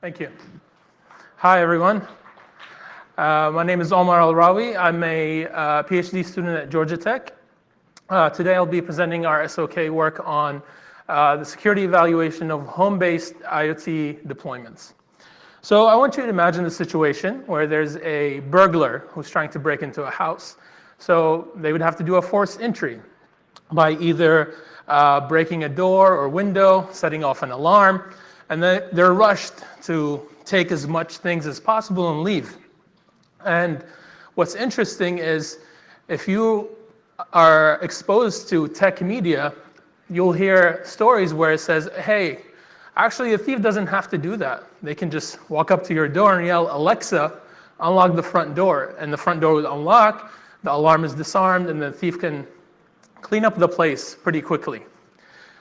Thank you. Hi, everyone. My name is Omar Al-Rawi. I'm a PhD student at Georgia Tech. Today I'll be presenting our SoK work on the security evaluation of home-based IoT deployments. So I want you to imagine a situation where there's a burglar who's trying to break into a house. So they would have to do a forced entry by either breaking a door or window, setting off an alarm, and then they're rushed to take as much things as possible and leave. And what's interesting is if you are exposed to tech media, you'll hear stories where it says, hey, actually a thief doesn't have to do that. They can just walk up to your door and yell, Alexa, unlock the front door. And the front door will unlock, the alarm is disarmed, and the thief can clean up the place pretty quickly.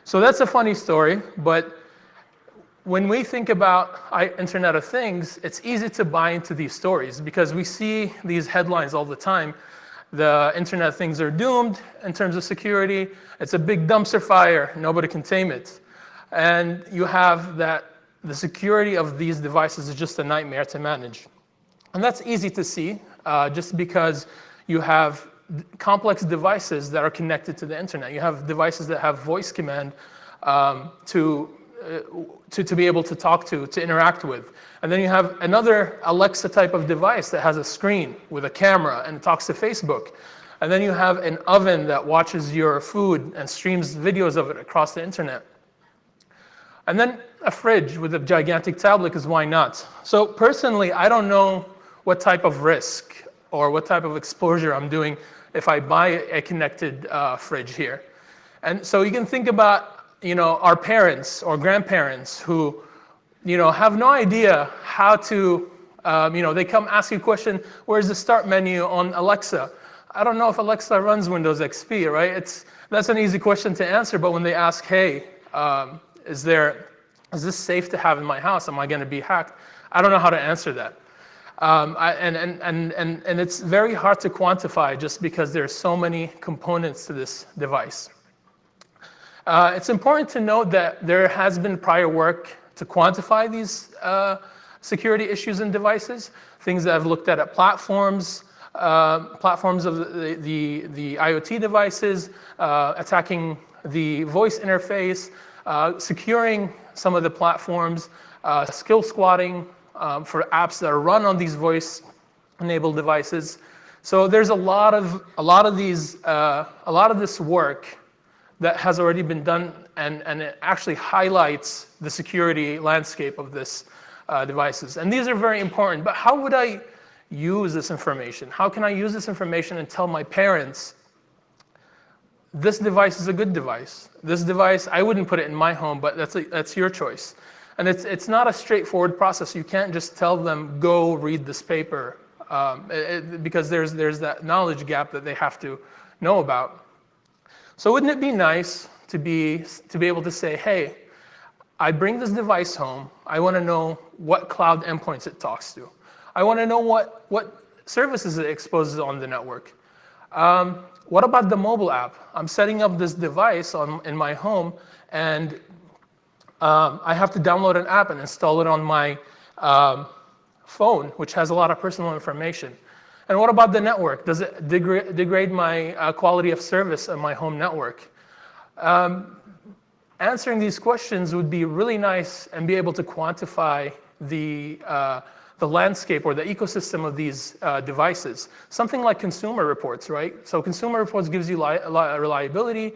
So that's a funny story, but when we think about Internet of Things, it's easy to buy into these stories because we see these headlines all the time. The Internet of Things are doomed in terms of security. It's a big dumpster fire. Nobody can tame it. And you have that the security of these devices is just a nightmare to manage. And that's easy to see just because you have complex devices that are connected to the internet. You have devices that have voice command to be able to talk to interact with. And then you have another Alexa type of device that has a screen with a camera and talks to Facebook. And then you have an oven that watches your food and streams videos of it across the internet. And then a fridge with a gigantic tablet, because why not? So personally, I don't know what type of risk or what type of exposure I'm doing if I buy a connected fridge here. And so you can think about our parents or grandparents who, have no idea how to, they come ask you a question, where's the start menu on Alexa? I don't know if Alexa runs Windows XP, right? That's an easy question to answer, but when they ask, hey, is this safe to have in my house? Am I going to be hacked? I don't know how to answer that. And it's very hard to quantify just because there's so many components to this device. It's important to note that there has been prior work to quantify these security issues in devices, things that have looked at platforms of the IoT devices, attacking the voice interface, securing some of the platforms, skill squatting for apps that are run on these voice-enabled devices. So there's a lot of this work that has already been done, and it actually highlights the security landscape of this devices. And these are very important, but how would I use this information? How can I use this information and tell my parents, this device is a good device. This device, I wouldn't put it in my home, but that's your choice. And it's not a straightforward process. You can't just tell them, go read this paper, because there's that knowledge gap that they have to know about. So wouldn't it be nice to be able to say, hey, I bring this device home. I want to know what cloud endpoints it talks to. I want to know what services it exposes on the network. What about the mobile app? I'm setting up this device in my home, and I have to download an app and install it on my phone, which has a lot of personal information. And what about the network? Does it degrade my quality of service on my home network? Answering these questions would be really nice and be able to quantify the landscape or the ecosystem of these devices. Something like consumer reports, right? So consumer reports gives you a lot of reliability,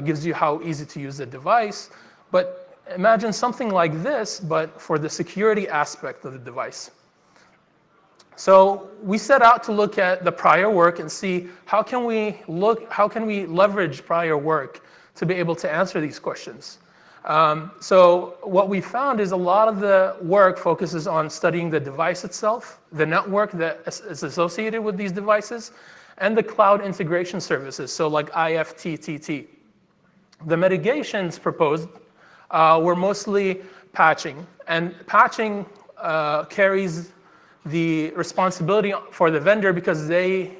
gives you how easy to use the device. But imagine something like this, but for the security aspect of the device. So we set out to look at the prior work and see how can we leverage prior work to be able to answer these questions. So what we found is a lot of the work focuses on studying the device itself, the network that is associated with these devices, and the cloud integration services, so like IFTTT. The mitigations proposed were mostly patching, and patching carries the responsibility for the vendor because they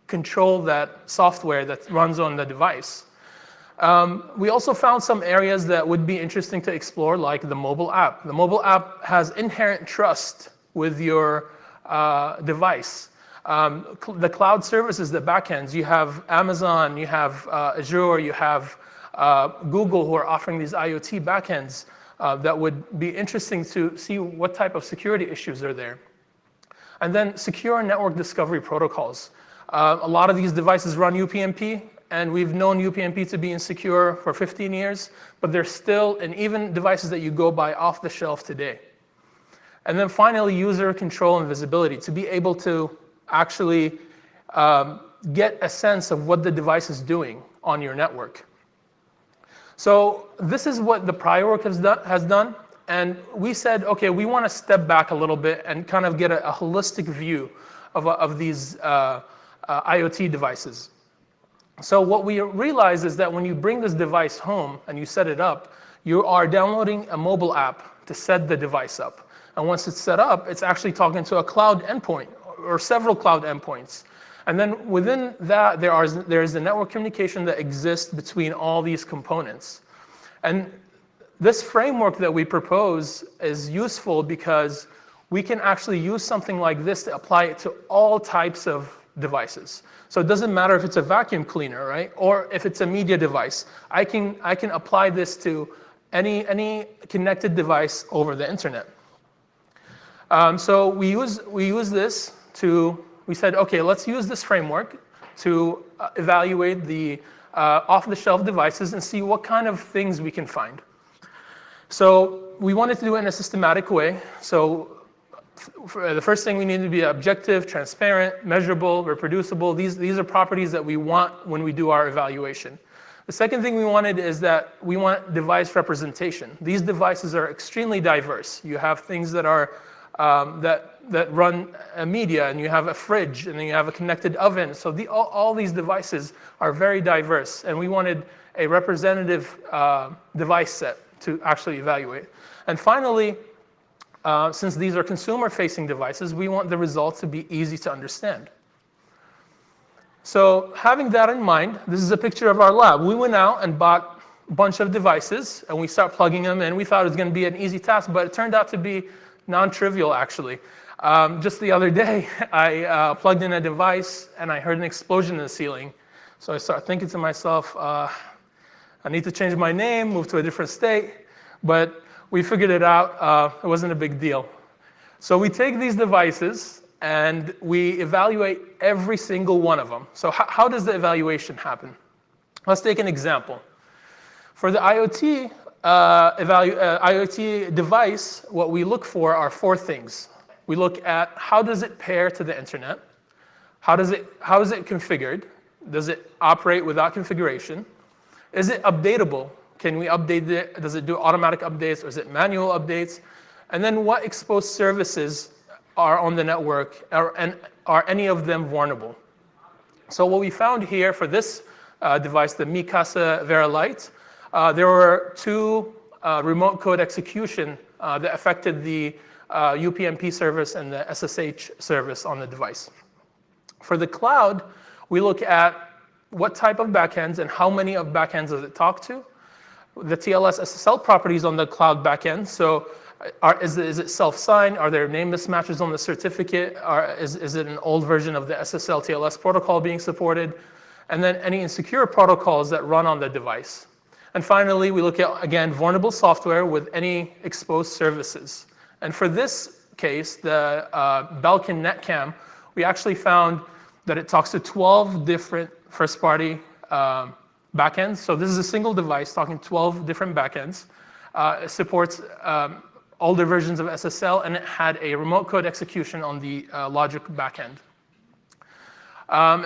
control that software that runs on the device. We also found some areas that would be interesting to explore, like the mobile app. The mobile app has inherent trust with your device. The cloud services, the backends, you have Amazon, you have Azure, you have Google, who are offering these IoT backends that would be interesting to see what type of security issues are there. And then secure network discovery protocols. A lot of these devices run UPnP, and we've known UPnP to be insecure for 15 years, but they're still, and even devices that you go buy off the shelf today. And then finally, user control and visibility, to be able to actually get a sense of what the device is doing on your network. So this is what the prior work has done. And we said, OK, we want to step back a little bit and kind of get a holistic view of these IoT devices. So what we realize is that when you bring this device home and you set it up, you are downloading a mobile app to set the device up. And once it's set up, it's actually talking to a cloud endpoint or several cloud endpoints. And then within that, there is the network communication that exists between all these components. And this framework that we propose is useful because we can actually use something like this to apply it to all types of devices. So it doesn't matter if it's a vacuum cleaner, right? Or if it's a media device. I can apply this to any connected device over the internet. So we use this to, we said, OK, let's use this framework to evaluate the off-the-shelf devices and see what kind of things we can find. So we wanted to do it in a systematic way. So the first thing, we need to be objective, transparent, measurable, reproducible. These are properties that we want when we do our evaluation. The second thing we wanted is that we want device representation. These devices are extremely diverse. You have things that are that run media, and you have a fridge, and then you have a connected oven. So all these devices are very diverse, and we wanted a representative device set to actually evaluate. And finally, since these are consumer-facing devices, we want the results to be easy to understand. So having that in mind, this is a picture of our lab. We went out and bought a bunch of devices, and we started plugging them in. We thought it was going to be an easy task, but it turned out to be non-trivial, actually. Just the other day, I plugged in a device, and I heard an explosion in the ceiling. So I started thinking to myself, I need to change my name, move to a different state. But we figured it out. It wasn't a big deal. So we take these devices, and we evaluate every single one of them. So how does the evaluation happen? Let's take an example. For the IoT IoT device, what we look for are four things. We look at how does it pair to the internet? How is it configured? Does it operate without configuration? Is it updatable? Can we update it? Does it do automatic updates, or is it manual updates? And then what exposed services are on the network, and are any of them vulnerable? So what we found here for this device, the Mi Casa Vera Lite, there were two remote code execution that affected the UPnP service and the SSH service on the device. For the cloud, we look at what type of backends and how many of backends does it talk to. The TLS SSL properties on the cloud backend. So is it self-signed? Are there name mismatches on the certificate? Is it an old version of the SSL TLS protocol being supported? And then any insecure protocols that run on the device. And finally, we look at, again, vulnerable software with any exposed services. And for this case, the Belkin Netcam, we actually found that it talks to 12 different first-party backends. So this is a single device talking 12 different backends. It supports older versions of SSL, and it had a remote code execution on the logic backend.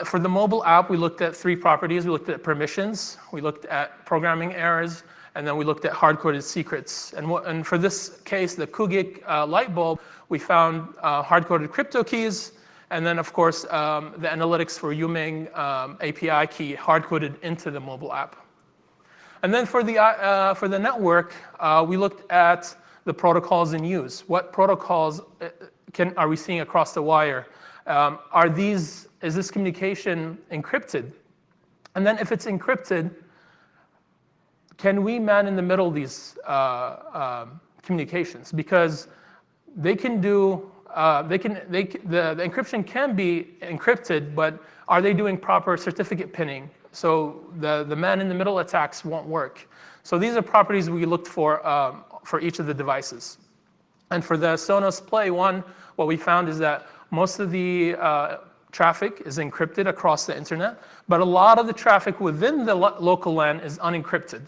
For the mobile app, we looked at three properties. We looked at permissions, we looked at programming errors, and then we looked at hard-coded secrets. And for this case, the Kugik light bulb, we found hard-coded crypto keys, and then, of course, the analytics for Yuming API key hard-coded into the mobile app. And then for the network, we looked at the protocols in use. What protocols are we seeing across the wire? Is this communication encrypted? And then if it's encrypted, can we man in the middle these communications? Because they can do, the encryption can be encrypted, but are they doing proper certificate pinning? So the man-in-the-middle attacks won't work. So these are properties we looked for each of the devices. And for the Sonos Play 1, what we found is that most of the traffic is encrypted across the internet, but a lot of the traffic within the local LAN is unencrypted.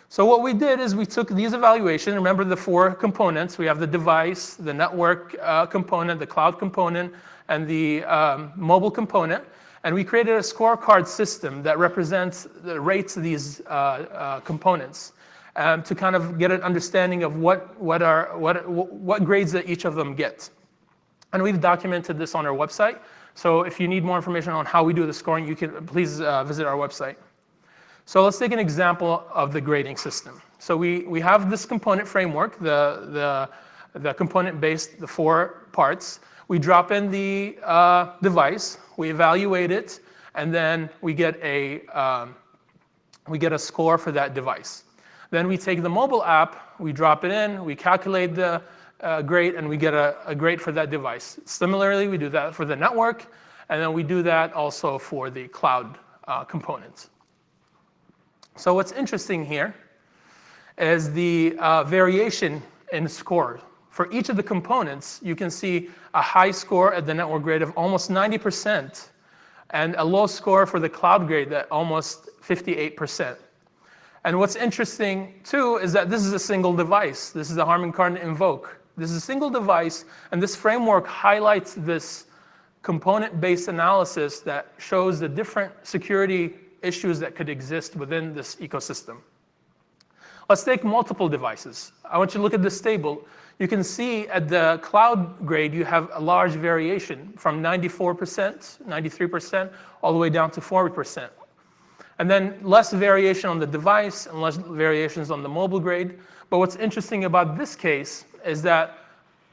So what we did is we took these evaluations. Remember the 4 components. We have the device, the network component, the cloud component, and the mobile component. And we created a scorecard system that rates these components to kind of get an understanding of what grades that each of them get. And we've documented this on our website. So if you need more information on how we do the scoring, you can please visit our website. So let's take an example of the grading system. So we have this component framework, the component-based, the 4 parts. We drop in the device, we evaluate it, and then we get a score for that device. Then we take the mobile app, we drop it in, we calculate the grade, and we get a grade for that device. Similarly, we do that for the network, and then we do that also for the cloud components. So what's interesting here is the variation in score. For each of the components, you can see a high score at the network grade of almost 90%, and a low score for the cloud grade at almost 58%. And what's interesting, too, is that this is a single device. This is a Harman Kardon Invoke. This is a single device, and this framework highlights this component-based analysis that shows the different security issues that could exist within this ecosystem. Let's take multiple devices. I want you to look at this table. You can see at the cloud grade, you have a large variation from 94%, 93%, all the way down to 40%. And then less variation on the device and less variations on the mobile grade. But what's interesting about this case is that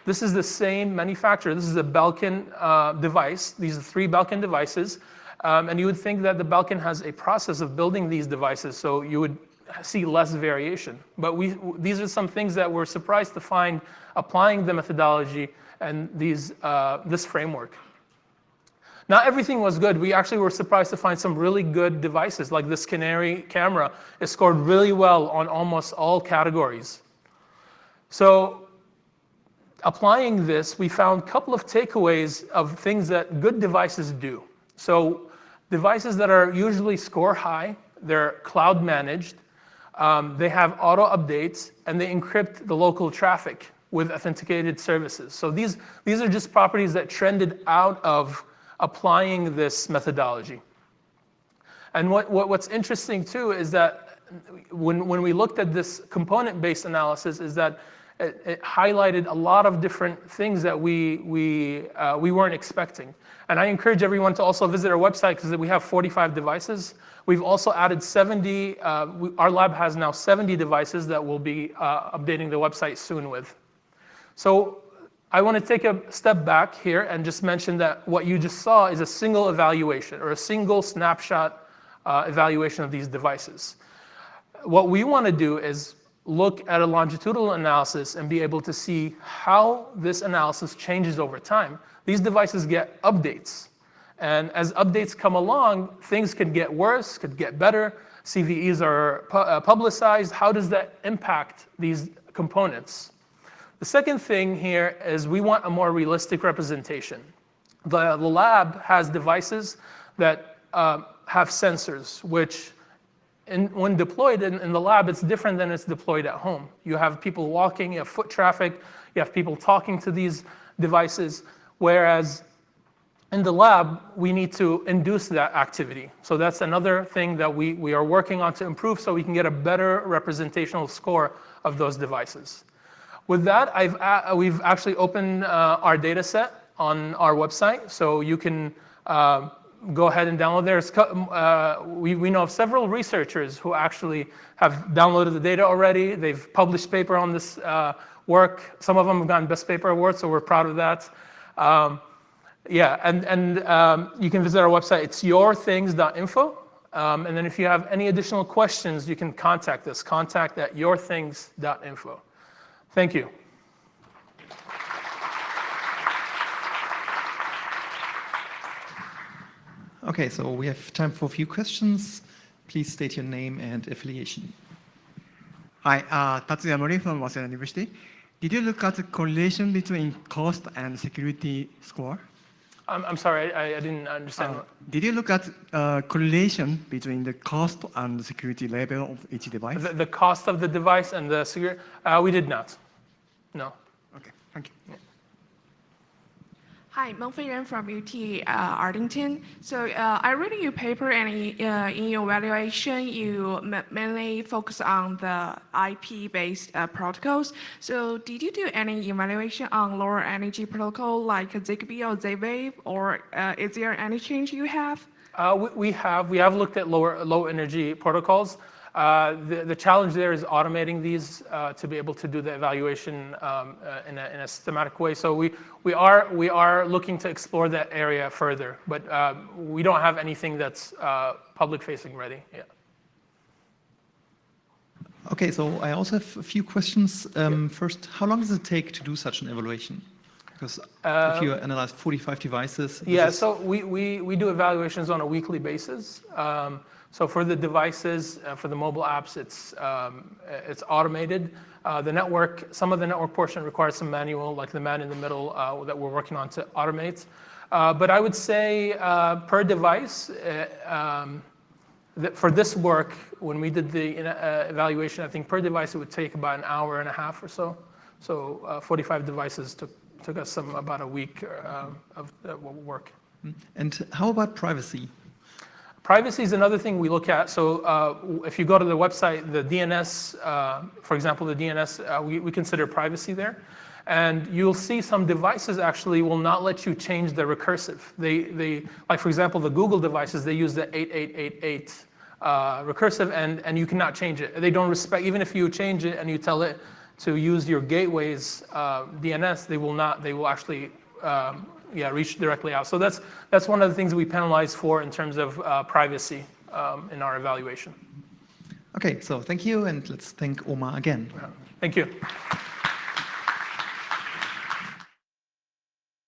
this is the same manufacturer. This is a Belkin device. These are 3 Belkin devices. And you would think that the Belkin has a process of building these devices, so you would see less variation. But these are some things that we're surprised to find applying the methodology and this framework. Not everything was good. We actually were surprised to find some really good devices, like this Canary camera. It scored really well on almost all categories. So applying this, we found a couple of takeaways of things that good devices do. So devices that are usually score high, they're cloud managed, they have auto updates, and they encrypt the local traffic with authenticated services. So these are just properties that trended out of applying this methodology. And what's interesting too is that when we looked at this component-based analysis, is that it highlighted a lot of different things that we weren't expecting. And I encourage everyone to also visit our website because we have 45 devices. We've also added 70, our lab has now 70 devices that we'll be updating the website soon with. So I want to take a step back here and just mention that what you just saw is a single evaluation or a single snapshot evaluation of these devices. What we want to do is look at a longitudinal analysis and be able to see how this analysis changes over time. These devices get updates. And as updates come along, things could get worse, could get better. CVEs are publicized. How does that impact these components? The second thing here is we want a more realistic representation. The lab has devices that have sensors, which when deployed in the lab, it's different than it's deployed at home. You have people walking, you have foot traffic, you have people talking to these devices, whereas in the lab, we need to induce that activity. So that's another thing that we are working on to improve so we can get a better representational score of those devices. With that, we've actually opened our data set on our website, so you can go ahead and download there. We know of several researchers who actually have downloaded the data already. They've published paper on this work. Some of them have gotten Best Paper Awards, so we're proud of that. Yeah, and you can visit our website. It's yourthings.info, And then if you have any additional questions, you can contact us, contact@yourthings.info. Thank you. Okay, so we have time for a few questions. Please state your name and affiliation. Hi, Tatsuya Mori from Waseda University. Did you look at the correlation between cost and security score? I'm sorry, I didn't understand. Did you look at correlation between the cost and the security level of each device? The cost of the device and the security? We did not. No. Okay, thank you. Yeah. Hi, Meng Fei Ren from UT Arlington. So I read your paper, and in your evaluation, you mainly focus on the IP-based protocols. So did you do any evaluation on lower energy protocol like Zigbee or Z-Wave, or is there any change you have? We have looked at low energy protocols. The challenge there is automating these to be able to do the evaluation in a systematic way. So we are looking to explore that area further, but we don't have anything that's public facing ready yet. Okay, so I also have a few questions. First, how long does it take to do such an evaluation? Because if you analyze 45 devices. Yeah, so we do evaluations on a weekly basis. So for the devices, for the mobile apps, it's automated. The network, some of the network portion requires some manual, like the man in the middle that we're working on to automate. But I would say per device, for this work, when we did the evaluation, I think per device it would take about an hour and a half or so. So 45 devices took us about a week of work. And how about privacy? Privacy is another thing we look at. So if you go to the website, the DNS, for example, the DNS, we consider privacy there. And you'll see some devices actually will not let you change the recursive. They like, for example, the Google devices, they use the 8888 recursive, and you cannot change it. They don't respect, even if you change it and you tell it to use your gateway's DNS, they will actually reach directly out. So that's one of the things we penalize for in terms of privacy in our evaluation. Okay, so thank you, and let's thank Omar again. Thank you.